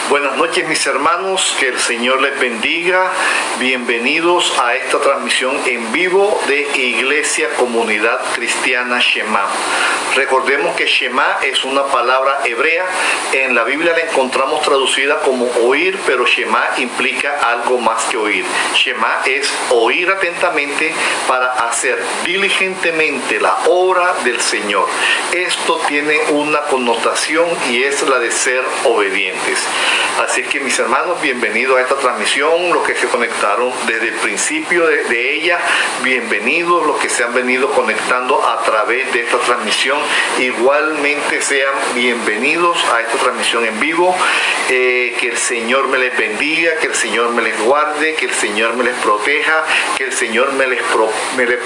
Buenas noches, mis hermanos, que el Señor les bendiga. Bienvenidos a esta transmisión en vivo de Iglesia Comunidad Cristiana Shema. Recordemos que Shema es una palabra hebrea. En la Biblia la encontramos traducida como oír, pero Shema implica algo más que oír. Shema es oír atentamente para hacer diligentemente la obra del Señor. Esto tiene una connotación y es la de ser obedientes. Así es que, mis hermanos, bienvenidos a esta transmisión, los que se conectaron desde el principio de ella, bienvenidos los que se han venido conectando a través de esta transmisión, igualmente sean bienvenidos a esta transmisión en vivo. Que el Señor me les bendiga, que el Señor me les guarde, que el Señor me les proteja, que el Señor me les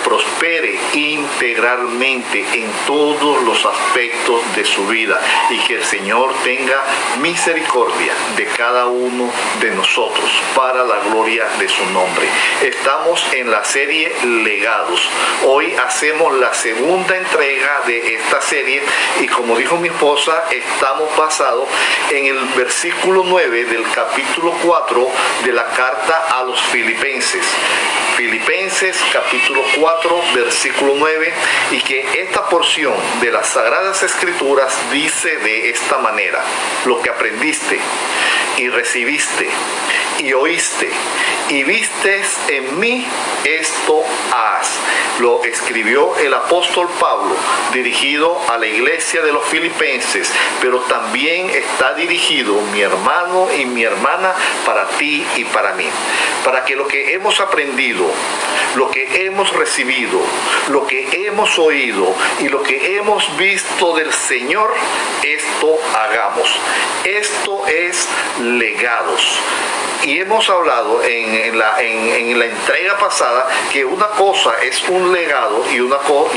prospere integralmente en todos los aspectos de su vida, y que el Señor tenga misericordia de cada uno de nosotros para la gloria de su nombre. Estamos en la serie Legados. Hoy hacemos la segunda entrega de esta serie y, como dijo mi esposa, estamos basados en el versículo 9 del capítulo 4 de la carta a los Filipenses. Filipenses capítulo 4 versículo 9, y que esta porción de las Sagradas Escrituras dice de esta manera: lo que aprendiste y recibiste y oíste y vistes en mí, esto haz. Lo escribió el apóstol Pablo, dirigido a la iglesia de los Filipenses, pero también está dirigido, mi hermano y mi hermana, para ti y para mí, para que lo que hemos aprendido, lo que hemos recibido, lo que hemos oído y lo que hemos visto del Señor, esto hagamos. Esto es legados. Y hemos hablado en la entrega pasada que una cosa es un legado y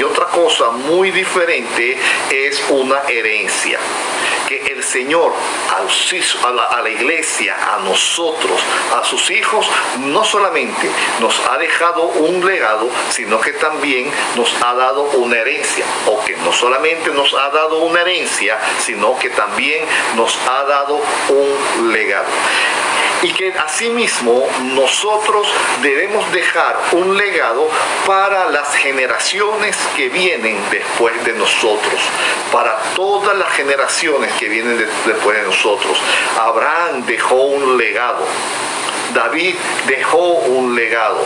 otra cosa muy diferente es una herencia. Que el Señor a la iglesia, a nosotros, a sus hijos, no solamente nos ha dejado un legado, sino que también nos ha dado una herencia. O que no solamente nos ha dado una herencia, sino que también nos ha dado un legado. Y que asimismo nosotros debemos dejar un legado para las generaciones que vienen después de nosotros, para todas las generaciones que vienen después de nosotros. Abraham dejó un legado. David dejó un legado.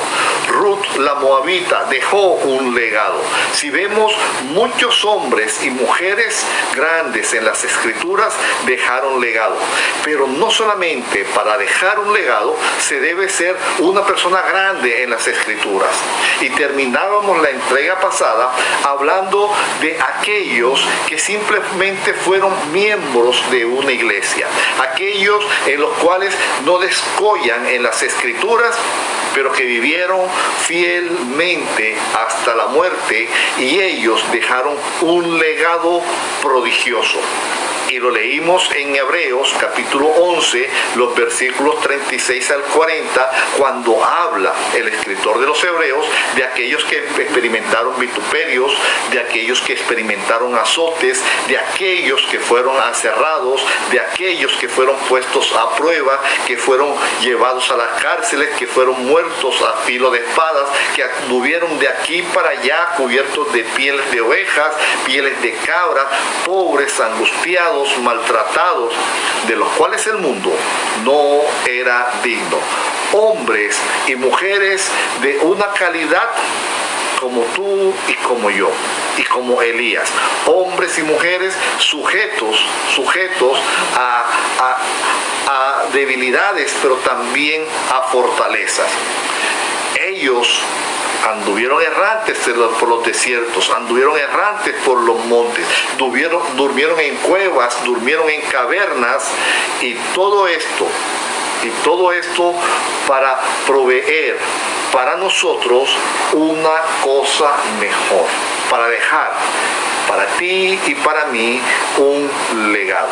Ruth la Moabita dejó un legado. Si vemos, muchos hombres y mujeres grandes en las Escrituras dejaron legado. Pero no solamente para dejar un legado se debe ser una persona grande en las Escrituras. Y terminábamos la entrega pasada hablando de aquellos que simplemente fueron miembros de una iglesia. Aquellos en los cuales no descollan en las Escrituras, pero que vivieron fielmente hasta la muerte, y ellos dejaron un legado prodigioso. Y lo leímos en Hebreos capítulo 11, los versículos 36 al 40, cuando habla el escritor de los Hebreos de aquellos que experimentaron vituperios, de aquellos que experimentaron azotes, de aquellos que fueron aserrados, de aquellos que fueron puestos a prueba, que fueron llevados a las cárceles, que fueron muertos a filo de espadas, que anduvieron de aquí para allá cubiertos de pieles de ovejas, pieles de cabras, pobres, angustiados, maltratados, de los cuales el mundo no era digno. Hombres y mujeres de una calidad como tú y como yo, y como Elías. Hombres y mujeres sujetos a debilidades, pero también a fortalezas. Ellos anduvieron errantes por los desiertos, anduvieron errantes por los montes, durmieron en cuevas, durmieron en cavernas, y todo esto para proveer para nosotros una cosa mejor, para dejar para ti y para mí un legado.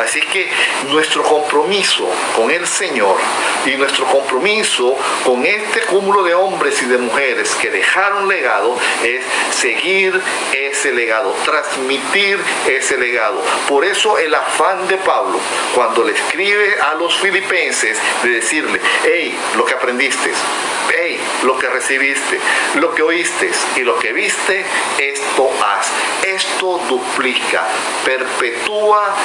Así que nuestro compromiso con el Señor y nuestro compromiso con este cúmulo de hombres y de mujeres que dejaron legado es seguir ese legado, transmitir ese legado. Por eso el afán de Pablo cuando le escribe a los filipenses de decirle: hey, lo que aprendiste, hey, lo que recibiste, lo que oíste y lo que viste, esto haz. Esto duplica, perpetúa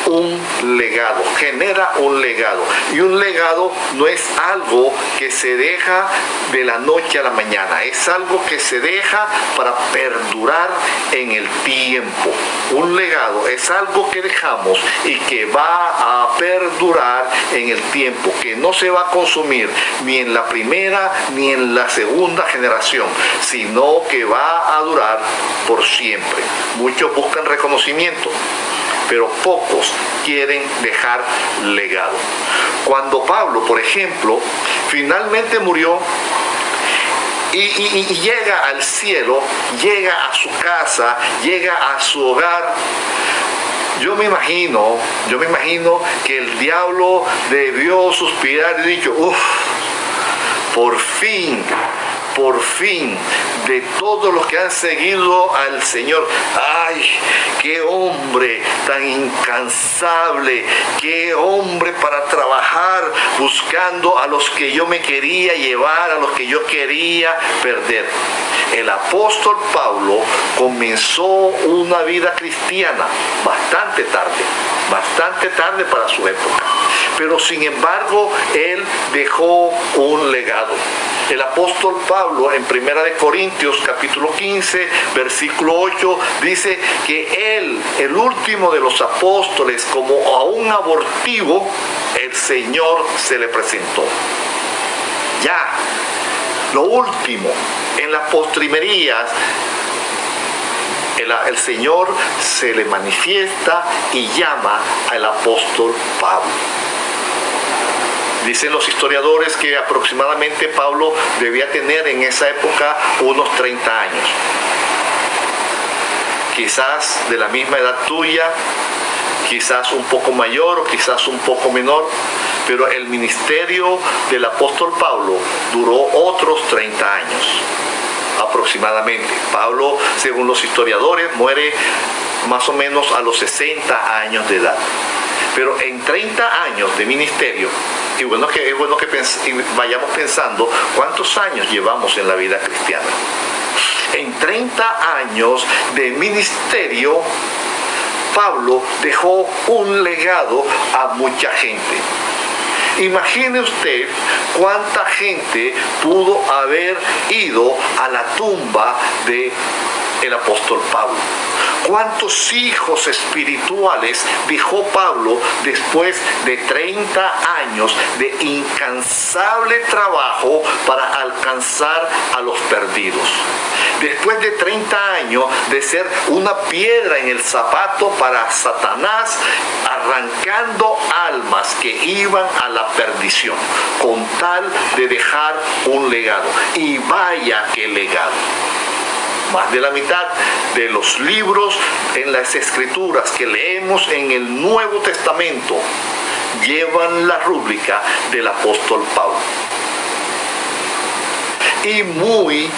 un legado, genera un legado. Y un legado no es algo que se deja de la noche a la mañana, es algo que se deja para perdurar en el tiempo. Un legado es algo que dejamos y que va a perdurar en el tiempo, que no se va a consumir ni en la primera ni en la segunda generación, sino que va a durar por siempre. Muchos buscan reconocimiento, pero pocos quieren dejar legado. Cuando Pablo, por ejemplo, finalmente murió y llega al cielo, llega a su casa, llega a su hogar, yo me imagino que el diablo debió suspirar y dicho: uff, por fin, de todos los que han seguido al Señor, ¡ay, qué hombre tan incansable! ¡Qué hombre para trabajar buscando a los que yo me quería llevar, a los que yo quería perder! El apóstol Pablo comenzó una vida cristiana bastante tarde para su época, pero sin embargo él dejó un legado. El apóstol Pablo en 1 Corintios capítulo 15 versículo 8 dice que él, el último de los apóstoles, como a un abortivo, el Señor se le presentó. Ya, lo último, en las postrimerías, el Señor se le manifiesta y llama al apóstol Pablo. Dicen los historiadores que aproximadamente Pablo debía tener en esa época unos 30 años. Quizás de la misma edad tuya, quizás un poco mayor o quizás un poco menor, pero el ministerio del apóstol Pablo duró otros 30 años aproximadamente. Pablo, según los historiadores, muere más o menos a los 60 años de edad. Pero en 30 años de ministerio, y es bueno que vayamos pensando cuántos años llevamos en la vida cristiana. En 30 años de ministerio, Pablo dejó un legado a mucha gente. Imagine usted cuánta gente pudo haber ido a la tumba del apóstol Pablo. ¿Cuántos hijos espirituales dejó Pablo después de 30 años de incansable trabajo para alcanzar a los perdidos? Después de 30 años de ser una piedra en el zapato para Satanás, arrancando almas que iban a la perdición, con tal de dejar un legado. Y vaya qué legado. Más de la mitad de los libros en las Escrituras que leemos en el Nuevo Testamento llevan la rúbrica del apóstol Pablo. Y muy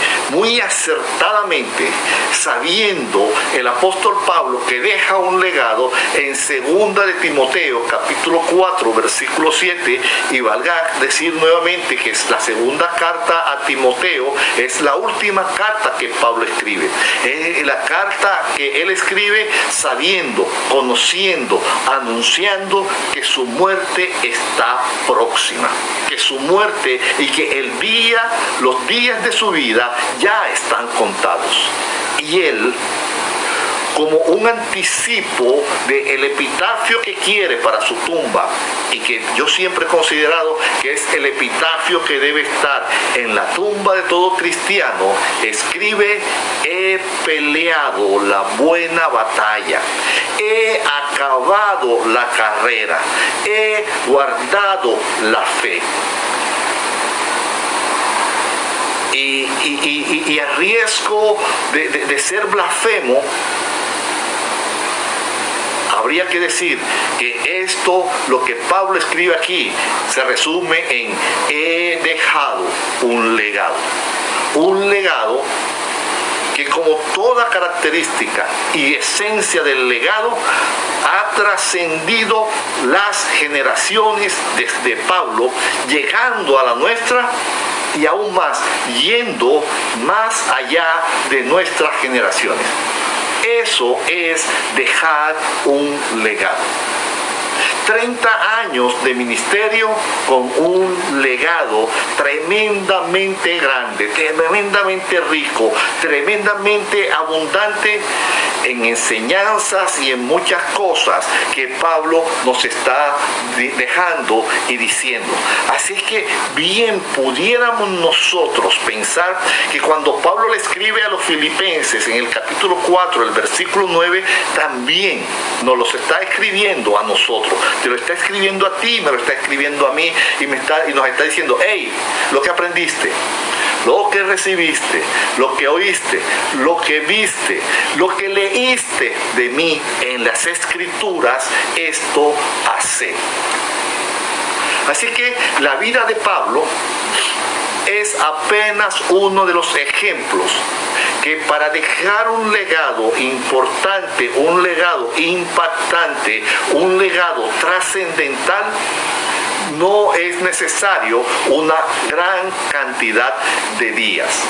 acertadamente, sabiendo el apóstol Pablo que deja un legado en 2 de Timoteo capítulo 4 versículo 7, y valga decir nuevamente que es la segunda carta a Timoteo, es la última carta que Pablo escribe. Es la carta que él escribe sabiendo, conociendo, anunciando que su muerte está próxima, que su muerte y que los días de su vida ya están contados. Y él, como un anticipo del epitafio que quiere para su tumba, y que yo siempre he considerado que es el epitafio que debe estar en la tumba de todo cristiano, escribe: he peleado la buena batalla, he acabado la carrera, he guardado la fe. Y a riesgo de ser blasfemo, habría que decir que esto, lo que Pablo escribe aquí, se resume en: he dejado un legado. Un legado que, como toda característica y esencia del legado, ha trascendido las generaciones desde Pablo, llegando a la nuestra y aún más, yendo más allá de nuestras generaciones. Eso es dejar un legado. 30 años de ministerio con un legado tremendamente grande, tremendamente rico, tremendamente abundante en enseñanzas y en muchas cosas que Pablo nos está dejando y diciendo. Así es que bien pudiéramos nosotros pensar que cuando Pablo le escribe a los filipenses en el capítulo 4, el versículo 9, también nos los está escribiendo a nosotros. Te lo está escribiendo a ti, me lo está escribiendo a mí y nos está diciendo: hey, lo que aprendiste, lo que recibiste, lo que oíste, lo que viste, lo que leíste de mí en las Escrituras, esto haced. Así que la vida de Pablo es apenas uno de los ejemplos que, para dejar un legado importante, un legado impactante, un legado trascendental, no es necesario una gran cantidad de días.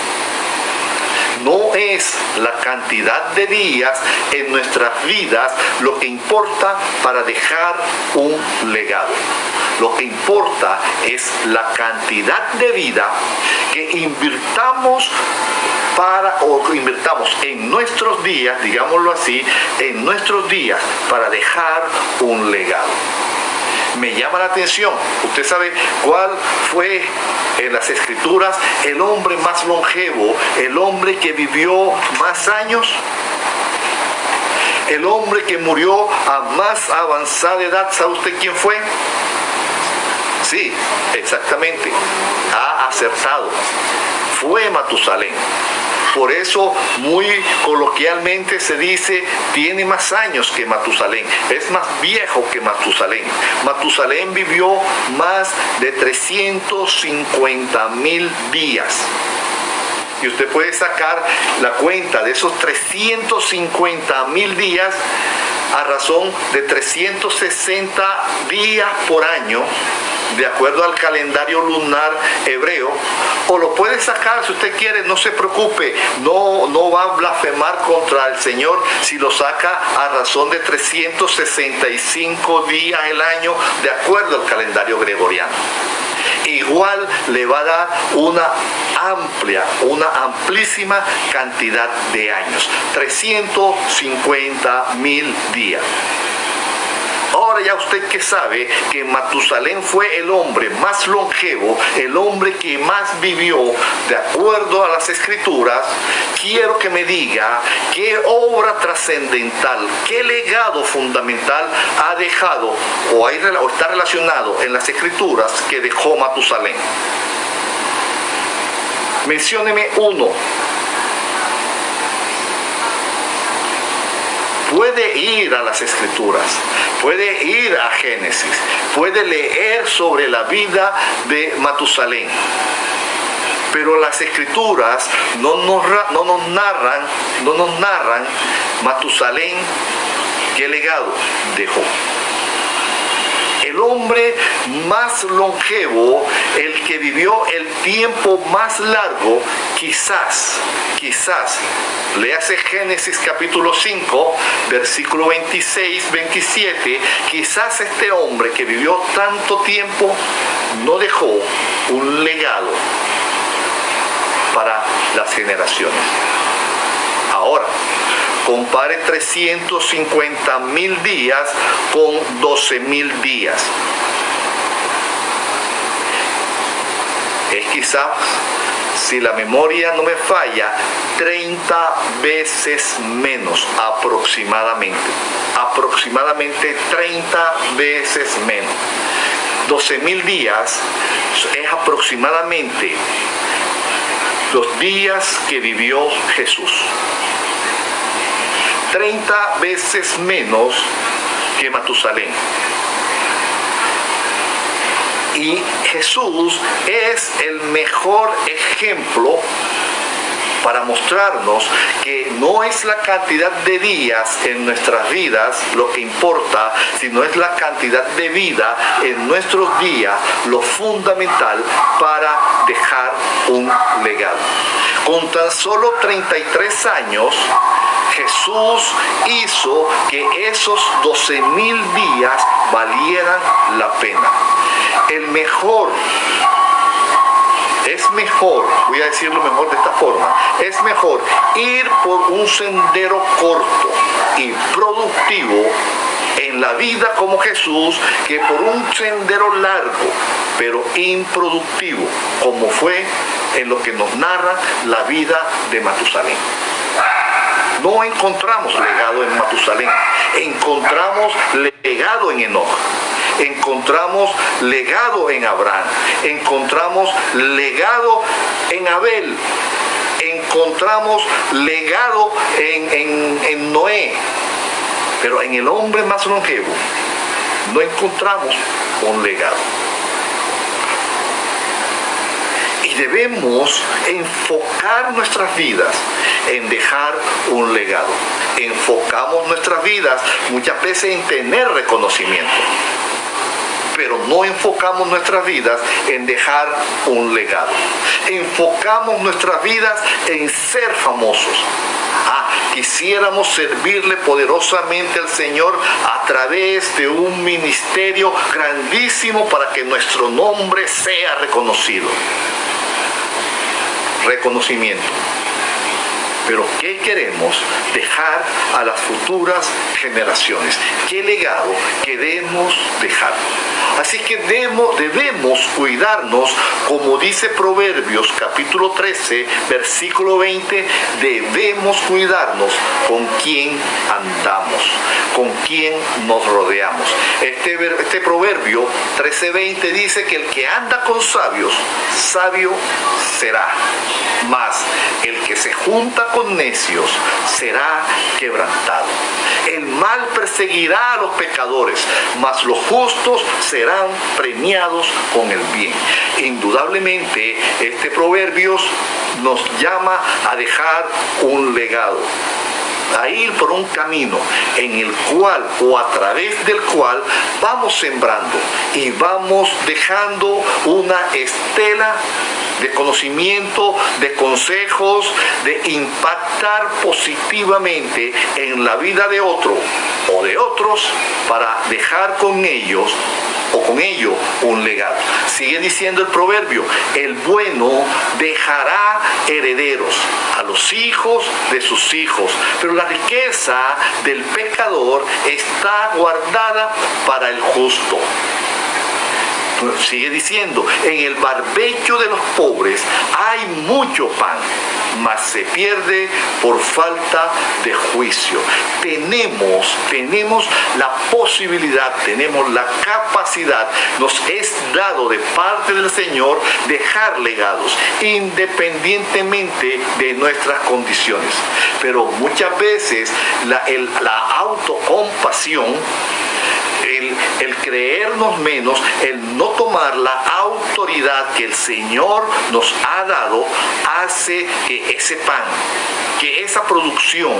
No es la cantidad de días en nuestras vidas lo que importa para dejar un legado. Lo que importa es la cantidad de vida que invirtamos en nuestros días, digámoslo así, en nuestros días, para dejar un legado. Me llama la atención, ¿usted sabe cuál fue en las Escrituras el hombre más longevo, el hombre que vivió más años? El hombre que murió a más avanzada edad, ¿sabe usted quién fue? Sí, exactamente, ha acertado, fue Matusalén. Por eso, muy coloquialmente se dice: tiene más años que Matusalén, es más viejo que Matusalén. Matusalén vivió más de 350,000 días. Y usted puede sacar la cuenta de esos 350,000 días a razón de 360 días por año, de acuerdo al calendario lunar hebreo. O lo puede sacar, si usted quiere, no se preocupe, no va a blasfemar contra el Señor si lo saca a razón de 365 días el año, de acuerdo al calendario gregoriano. Igual le va a dar una amplísima cantidad de años, 350,000 días. Ahora ya usted que sabe que Matusalén fue el hombre más longevo, el hombre que más vivió de acuerdo a las Escrituras, quiero que me diga qué obra trascendental, qué legado fundamental ha dejado o está relacionado en las Escrituras que dejó Matusalén. Mencióneme uno. Puede ir a las Escrituras, puede ir a Génesis, puede leer sobre la vida de Matusalén. Pero las Escrituras no nos narran Matusalén qué legado dejó. El hombre más longevo, el que vivió el tiempo más largo, quizás, léase Génesis capítulo 5, versículo 26, 27, quizás este hombre que vivió tanto tiempo no dejó un legado para las generaciones. Ahora, compare 350,000 días con 12,000 días. Es quizás, si la memoria no me falla, 30 veces menos aproximadamente. Aproximadamente 30 veces menos. 12,000 días es aproximadamente los días que vivió Jesús. 30 veces menos que Matusalén. Y Jesús es el mejor ejemplo para mostrarnos que no es la cantidad de días en nuestras vidas lo que importa, sino es la cantidad de vida en nuestros días lo fundamental para dejar un legado. Con tan solo 33 años, Jesús hizo que esos 12,000 días valieran la pena. Es mejor, voy a decirlo mejor de esta forma, es mejor ir por un sendero corto y productivo en la vida como Jesús que por un sendero largo pero improductivo como fue en lo que nos narra la vida de Matusalén. No encontramos legado en Matusalén, encontramos legado en Enoc, encontramos legado en Abraham, encontramos legado en Abel, encontramos legado en Noé, pero en el hombre más longevo no encontramos un legado. Y debemos enfocar nuestras vidas en dejar un legado. Enfocamos nuestras vidas muchas veces en tener reconocimiento, pero no enfocamos nuestras vidas en dejar un legado. Enfocamos nuestras vidas en ser famosos. Quisiéramos servirle poderosamente al Señor a través de un ministerio grandísimo para que nuestro nombre sea reconocido. Reconocimiento. Pero ¿qué queremos dejar a las futuras generaciones? ¿Qué legado queremos dejar? Así que debemos cuidarnos, como dice Proverbios capítulo 13, versículo 20, debemos cuidarnos con quién andamos, con quién nos rodeamos. Este Proverbio 13:20 dice que el que anda con sabios, sabio será, mas el que se junta con necios será quebrantado. El mal perseguirá a los pecadores, mas los justos serán premiados con el bien. Indudablemente, este proverbio nos llama a dejar un legado, a ir por un camino en el cual o a través del cual vamos sembrando y vamos dejando una estela de conocimiento, de consejos, de impactar positivamente en la vida de otro o de otros para dejar con ellos o con ello un legado. Sigue diciendo el proverbio, el bueno dejará herederos a los hijos de sus hijos, pero la riqueza del pecador está guardada para el justo. Sigue diciendo, en el barbecho de los pobres hay mucho pan, mas se pierde por falta de juicio. Tenemos la posibilidad, tenemos la capacidad, nos es dado de parte del Señor dejar legados, independientemente de nuestras condiciones. Pero muchas veces la autocompasión, el creernos menos, el no tomar la autoridad que el Señor nos ha dado, hace que ese pan, que esa producción,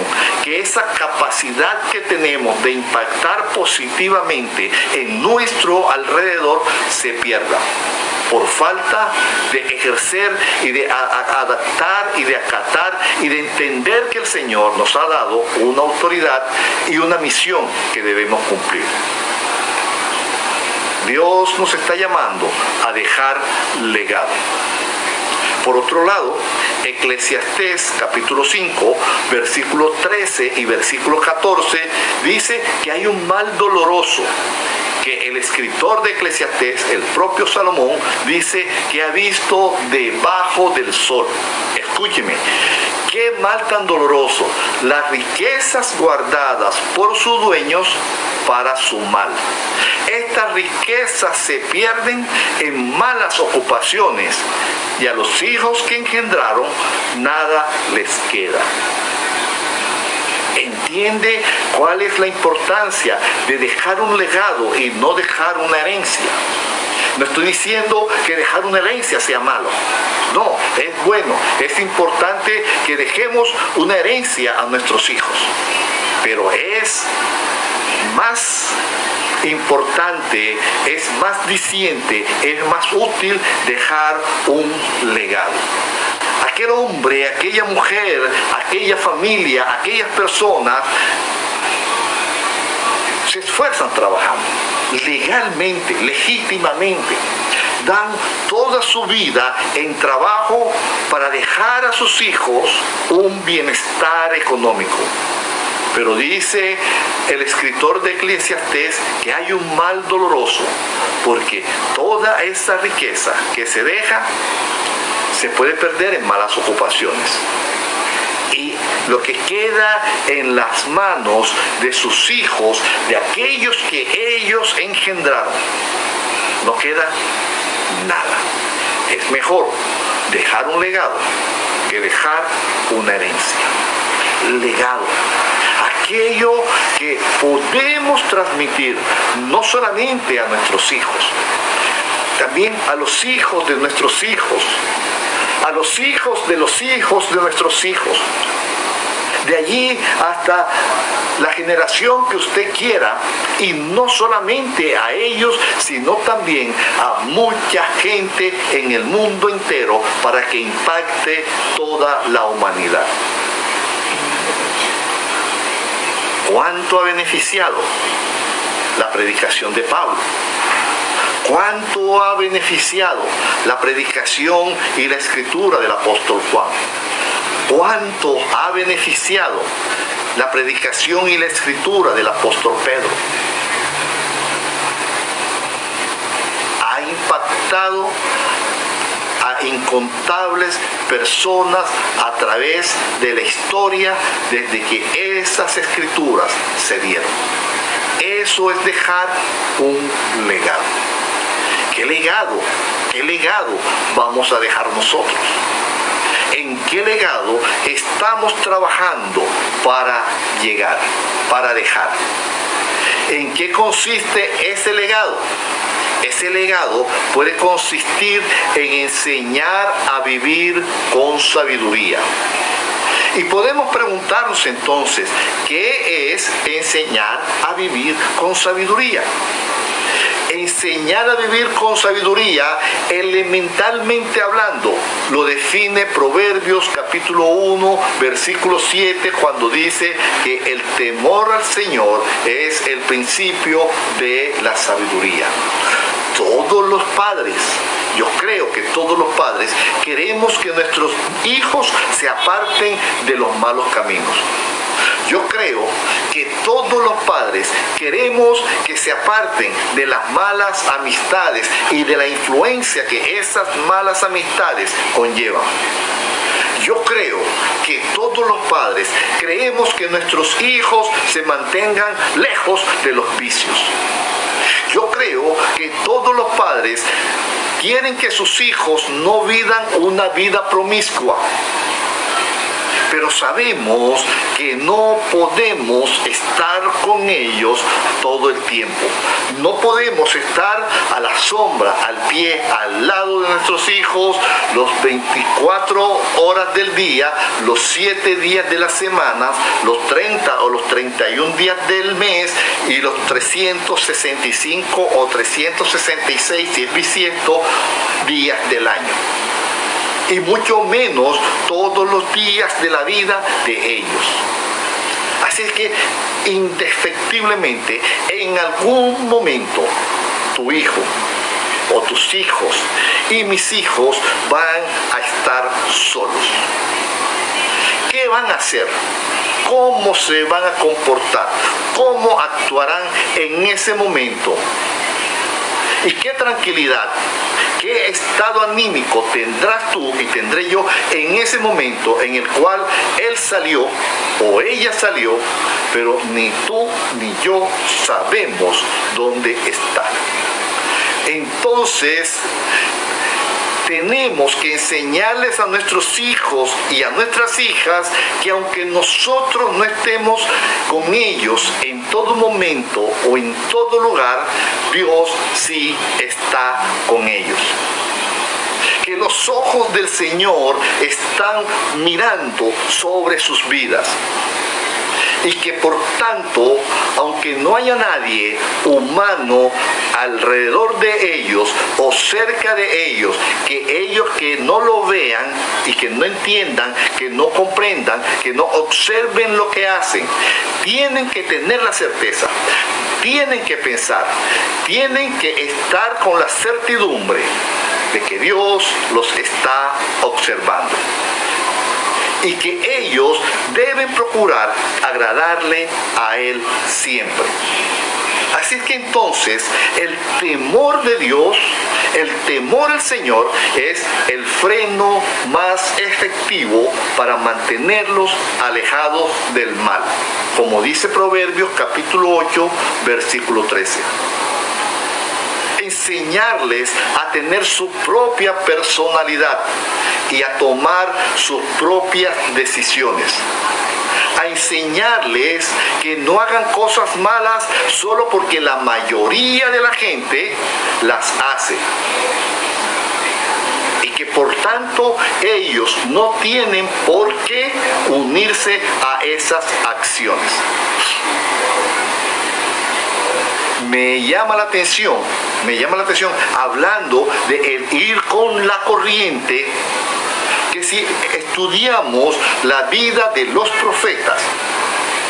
que esa capacidad que tenemos de impactar positivamente en nuestro alrededor se pierda por falta de ejercer y de adaptar y de acatar y de entender que el Señor nos ha dado una autoridad y una misión que debemos cumplir. Dios nos está llamando a dejar legado. Por otro lado, Eclesiastés capítulo 5, versículo 13 y versículo 14 dice que hay un mal doloroso que el escritor de Eclesiastés, el propio Salomón, dice que ha visto debajo del sol. Escúcheme, qué mal tan doloroso, las riquezas guardadas por sus dueños para su mal. Estas riquezas se pierden en malas ocupaciones y a los hijos que engendraron nada les queda. entiende cuál es la importancia de dejar un legado y no dejar una herencia. No estoy diciendo que dejar una herencia sea malo. No, es bueno, es importante que dejemos una herencia a nuestros hijos. Pero es más importante, es más diciente, es más útil dejar un legado. Aquel hombre, aquella mujer, aquella familia, aquellas personas se esfuerzan trabajando legalmente, legítimamente, dan toda su vida en trabajo para dejar a sus hijos un bienestar económico. Pero dice el escritor de Eclesiastés que hay un mal doloroso, porque toda esa riqueza que se deja se puede perder en malas ocupaciones. Y lo que queda en las manos de sus hijos, de aquellos que ellos engendraron, no queda nada. Es mejor dejar un legado que dejar una herencia. Legado. Aquello que podemos transmitir no solamente a nuestros hijos, también a los hijos de nuestros hijos, a los hijos de nuestros hijos, de allí hasta la generación que usted quiera, y no solamente a ellos, sino también a mucha gente en el mundo entero, para que impacte toda la humanidad. ¿Cuánto ha beneficiado la predicación de Pablo? ¿Cuánto ha beneficiado la predicación y la escritura del apóstol Juan? ¿Cuánto ha beneficiado la predicación y la escritura del apóstol Pedro? Ha impactado a incontables personas a través de la historia desde que esas escrituras se dieron. Eso es dejar un legado. ¿Qué legado vamos a dejar nosotros? ¿En qué legado estamos trabajando para llegar, para dejar? ¿En qué consiste ese legado? Ese legado puede consistir en enseñar a vivir con sabiduría. Y podemos preguntarnos entonces, ¿qué es enseñar a vivir con sabiduría? Enseñar a vivir con sabiduría, elementalmente hablando, lo define Proverbios capítulo 1, versículo 7, cuando dice que el temor al Señor es el principio de la sabiduría. Todos los padres, yo creo que todos los padres, queremos que nuestros hijos se aparten de los malos caminos. Yo creo que todos los padres queremos que se aparten de las malas amistades y de la influencia que esas malas amistades conllevan. Yo creo que todos los padres creemos que nuestros hijos se mantengan lejos de los vicios. Yo creo que todos los padres quieren que sus hijos no vivan una vida promiscua. Pero sabemos que no podemos estar con ellos todo el tiempo. No podemos estar a la sombra, al pie, al lado de nuestros hijos, los 24 horas del día, los 7 días de la semana, los 30 o los 31 días del mes y los 365 o 366, si es bisiesto, días del año. Y mucho menos todos los días de la vida de ellos. Así es que, indefectiblemente, en algún momento, tu hijo o tus hijos y mis hijos van a estar solos. ¿Qué van a hacer? ¿Cómo se van a comportar? ¿Cómo actuarán en ese momento? ¿Y qué tranquilidad, qué estado anímico tendrás tú y tendré yo en ese momento en el cual él salió o ella salió, pero ni tú ni yo sabemos dónde está? Entonces, Tenemos que enseñarles a nuestros hijos y a nuestras hijas que aunque nosotros no estemos con ellos en todo momento o en todo lugar, Dios sí está con ellos. Que los ojos del Señor están mirando sobre sus vidas. Y que por tanto, aunque no haya nadie humano alrededor de ellos o cerca de ellos, que no lo vean y que no entiendan, que no comprendan, que no observen lo que hacen, tienen que tener la certeza, tienen que pensar, tienen que estar con la certidumbre de que Dios los está observando. Y que ellos deben procurar agradarle a Él siempre. Así es que entonces el temor de Dios, el temor al Señor es el freno más efectivo para mantenerlos alejados del mal. Como dice Proverbios capítulo 8, versículo 13. Enseñarles a tener su propia personalidad y a tomar sus propias decisiones. A enseñarles que no hagan cosas malas solo porque la mayoría de la gente las hace. Y que por tanto ellos no tienen por qué unirse a esas acciones. Me llama la atención, hablando de el ir con la corriente, que si estudiamos la vida de los profetas,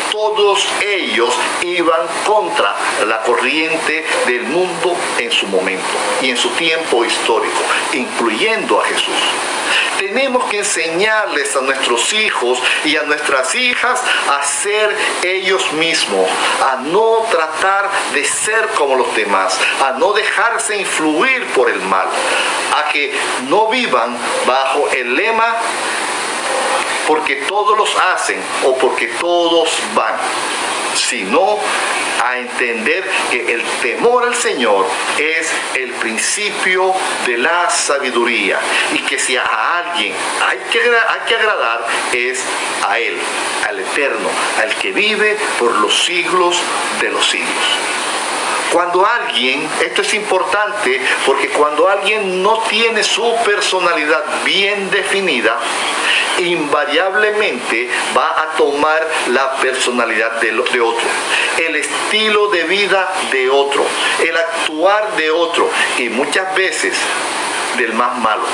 todos ellos iban contra la corriente del mundo en su momento y en su tiempo histórico, incluyendo a Jesús. Tenemos que enseñarles a nuestros hijos y a nuestras hijas a ser ellos mismos, a no tratar de ser como los demás, a no dejarse influir por el mal, a que no vivan bajo el lema porque todos los hacen o porque todos van, sino a entender que el temor al Señor es el principio de la sabiduría y que si a alguien hay que agradar es a Él, al Eterno, al que vive por los siglos de los siglos. Cuando alguien, esto es importante porque cuando alguien no tiene su personalidad bien definida, invariablemente va a tomar la personalidad de otro, el estilo de vida de otro, el actuar de otro y muchas veces del más malo.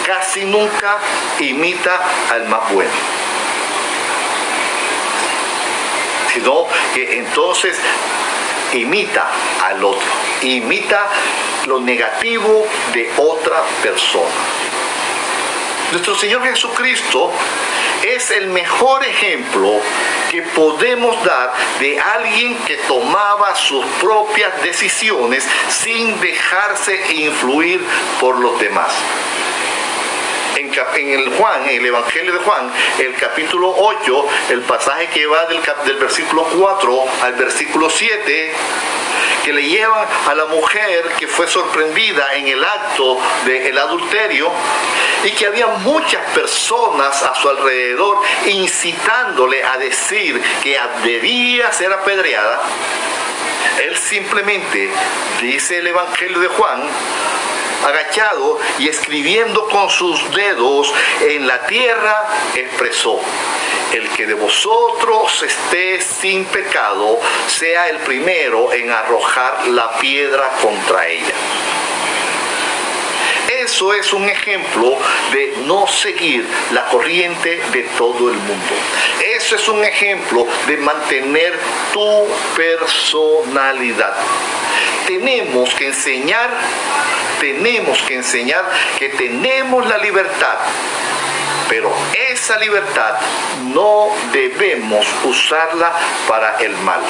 Casi nunca imita al más bueno, sino que entonces imita al otro, imita lo negativo de otra persona. Nuestro Señor Jesucristo es el mejor ejemplo que podemos dar de alguien que tomaba sus propias decisiones sin dejarse influir por los demás. En el Evangelio de Juan, el capítulo 8, el pasaje que va del versículo 4 al versículo 7, que le llevan a la mujer que fue sorprendida en el acto del adulterio y que había muchas personas a su alrededor incitándole a decir que debía ser apedreada. Él simplemente, dice el Evangelio de Juan, agachado y escribiendo con sus dedos en la tierra, expresó: el que de vosotros esté sin pecado, sea el primero en arrojar la piedra contra ella. Eso es un ejemplo de no seguir la corriente de todo el mundo. Eso es un ejemplo de mantener tu personalidad. Tenemos que enseñar que tenemos la libertad, pero esa libertad no debemos usarla para el mal.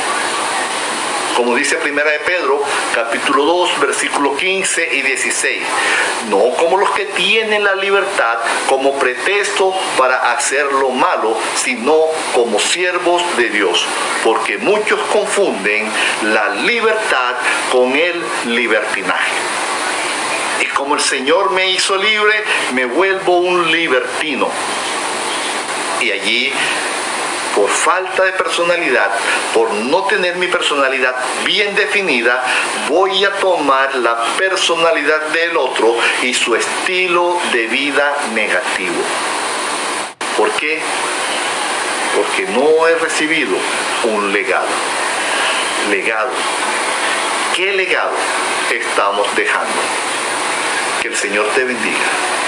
Como dice Primera de Pedro, capítulo 2, versículos 15 y 16. No como los que tienen la libertad como pretexto para hacer lo malo, sino como siervos de Dios. Porque muchos confunden la libertad con el libertinaje. Y como el Señor me hizo libre, me vuelvo un libertino. Y allí, por falta de personalidad, por no tener mi personalidad bien definida, voy a tomar la personalidad del otro y su estilo de vida negativo. ¿Por qué? Porque no he recibido un legado. Legado. ¿Qué legado estamos dejando? Que el Señor te bendiga.